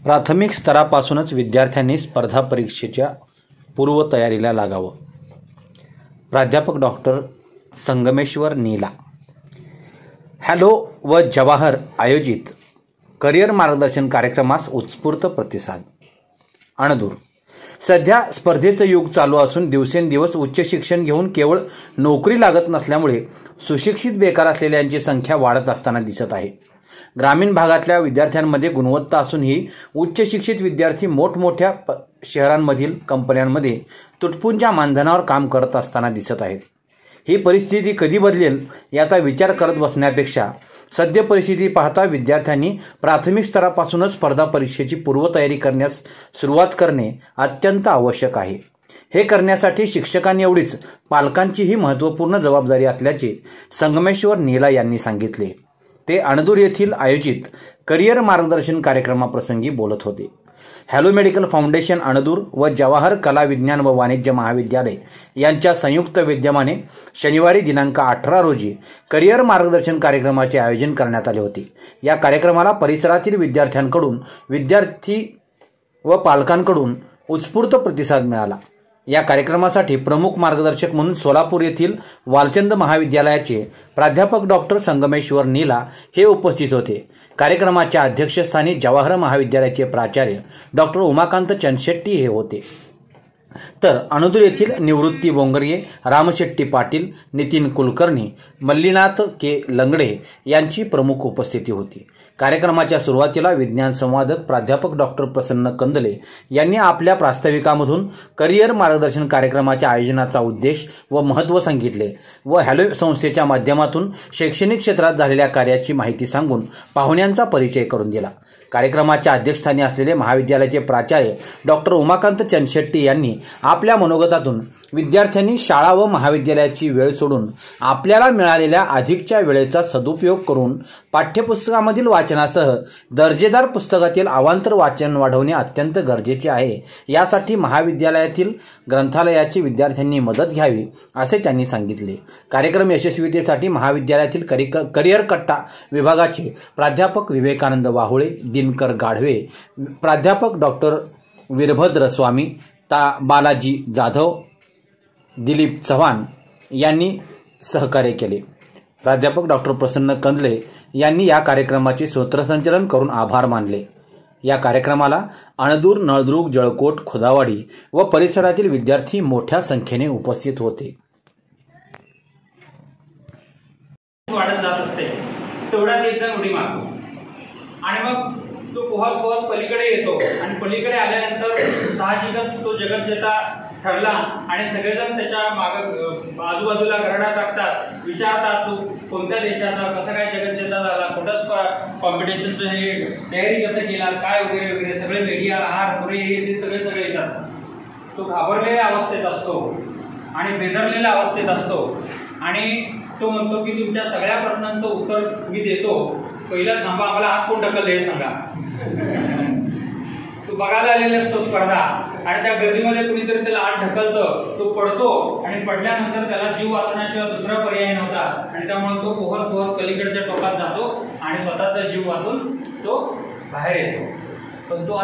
प्राथमिक स्तरापासूनच विद्यार्थ्यांनी स्पर्धा परीक्षेच्या पूर्वतयारीला लागावं. प्राध्यापक डॉक्टर संगमेश्वर नीला. हॅलो व जवाहर आयोजित करिअर मार्गदर्शन कार्यक्रमास उत्स्फूर्त प्रतिसाद. अणदूर. सध्या स्पर्धेचं युग चालू असून दिवसेंदिवस उच्च शिक्षण घेऊन केवळ नोकरी लागत नसल्यामुळे सुशिक्षित बेकार असलेल्यांची संख्या वाढत असताना दिसत आहे. ग्रामीण भागातल्या विद्यार्थ्यांमध्ये गुणवत्ता असूनही उच्च शिक्षित विद्यार्थी मोठमोठ्या शहरांमधील कंपन्यांमध्ये तुटपुंज्या मानधनावर काम करत असताना दिसत आहेत. ही परिस्थिती कधी बदलेल याचा विचार करत बसण्यापेक्षा सद्य परिस्थिती पाहता विद्यार्थ्यांनी प्राथमिक स्तरापासूनच स्पर्धा परीक्षेची पूर्वतयारी करण्यास सुरुवात करणे अत्यंत आवश्यक आहे. हे करण्यासाठी शिक्षकांएवढीच पालकांचीही महत्त्वपूर्ण जबाबदारी असल्याचे संगमेश्वर नीला यांनी सांगितले. ते अणदूर येथील आयोजित करिअर मार्गदर्शन कार्यक्रमाप्रसंगी बोलत होते. हॅलो मेडिकल फाउंडेशन अणदूर व जवाहर कला विज्ञान व वाणिज्य महाविद्यालय यांच्या संयुक्त विद्यमाने शनिवारी दिनांक 18 रोजी करिअर मार्गदर्शन कार्यक्रमाचे आयोजन करण्यात आले होते. या कार्यक्रमाला परिसरातील विद्यार्थ्यांकडून विद्यार्थी व पालकांकडून उत्स्फूर्त प्रतिसाद मिळाला. या कार्यक्रमासाठी प्रमुख मार्गदर्शक म्हणून सोलापूर येथील वालचंद महाविद्यालयाचे प्राध्यापक डॉक्टर संगमेश्वर नीला हे उपस्थित होते. कार्यक्रमाच्या अध्यक्षस्थानी जवाहर महाविद्यालयाचे प्राचार्य डॉक्टर उमाकांत चंदशेट्टी हे होते. तर अणदूर येथील निवृत्ती बोंगर्ये, रामशेट्टी पाटील, नितीन कुलकर्णी, मल्लीनाथ के लंगडे यांची प्रमुख उपस्थिती होती. कार्यक्रमाच्या सुरुवातीला विज्ञान संवादक प्राध्यापक डॉक्टर प्रसन्न कंदले यांनी आपल्या प्रास्ताविकामधून करिअर मार्गदर्शन कार्यक्रमाच्या आयोजनाचा उद्देश व महत्त्व सांगितले व हॅलो संस्थेच्या माध्यमातून शैक्षणिक क्षेत्रात झालेल्या कार्याची माहिती सांगून पाहुण्यांचा परिचय करून दिला. कार्यक्रमाच्या अध्यक्षस्थानी असलेले महाविद्यालयाचे प्राचार्य डॉक्टर उमाकांत चंदशेट्टी यांनी आपल्या मनोगतातून विद्यार्थ्यांनी शाळा व महाविद्यालयाची वेळ सोडून आपल्याला मिळालेल्या अधिकच्या वेळेचा सदुपयोग करून पाठ्यपुस्तकामधील वाचनासह दर्जेदार पुस्तकातील अवांतर वाचन वाढवणे अत्यंत गरजेचे आहे. यासाठी महाविद्यालयातील ग्रंथालयाची विद्यार्थ्यांनी मदत घ्यावी असे त्यांनी सांगितले. कार्यक्रम यशस्वीतेसाठी महाविद्यालयातील करिअर कट्टा विभागाचे प्राध्यापक विवेकानंद वाहुळे, दिनकर गाढवे, प्राध्यापक डॉक्टर वीरभद्र स्वामी, बालाजी जाधव, दिलीप चव्हाण यांनी सहकार्य केले. प्राध्यापक डॉक्टर प्रसन्न कंदले यांनी या कार्यक्रमाचे सूत्रसंचालन करून आभार मानले. या कार्यक्रमाला अणदूर, नळदुर्ग, जळकोट, खुदावाडी व परिसरातील विद्यार्थी मोठ्या संख्येने उपस्थित होते. वाढत जात असते तेवढ्यात एकदा उडी मारतो आणि मग तो पोहत पोहत पलीकडे येतो आणि पलीकडे आल्यानंतर साहजिकच तो जगज्जेता ठरला आणि सगळेजण त्याच्या आजूबाजूला गरडा टाकतात, विचारतात तू कोणत्या देशाचा, कसा काय जगज्जेता झाला, कुठंच कॉम्पिटिशनचं हे तयारी कसं केला, काय वगैरे वगैरे सगळे मीडिया आहार पुरे हे सगळे येतात. तो घाबरलेल्या अवस्थेत असतो आणि बेदरलेल्या अवस्थेत असतो आणि तो म्हणतो की तुमच्या सगळ्या प्रश्नांचं उत्तर मी देतो, पहिला थांबा, आम्हाला हात कोण ढकलले हे सांगा. तो बघायला आलेला असतो स्पर्धा आणि त्या गर्दीमध्ये कुणीतरी त्याला आत ढकलतं, तो पडतो आणि पडल्यानंतर त्याला जीव वाचवण्याशिवाय दुसरा पर्याय नव्हता आणि त्यामुळे तो पोहत पोहत पलीकडच्या टोकात जातो आणि स्वतःचा जीव वाचून तो बाहेर येतो. पण तो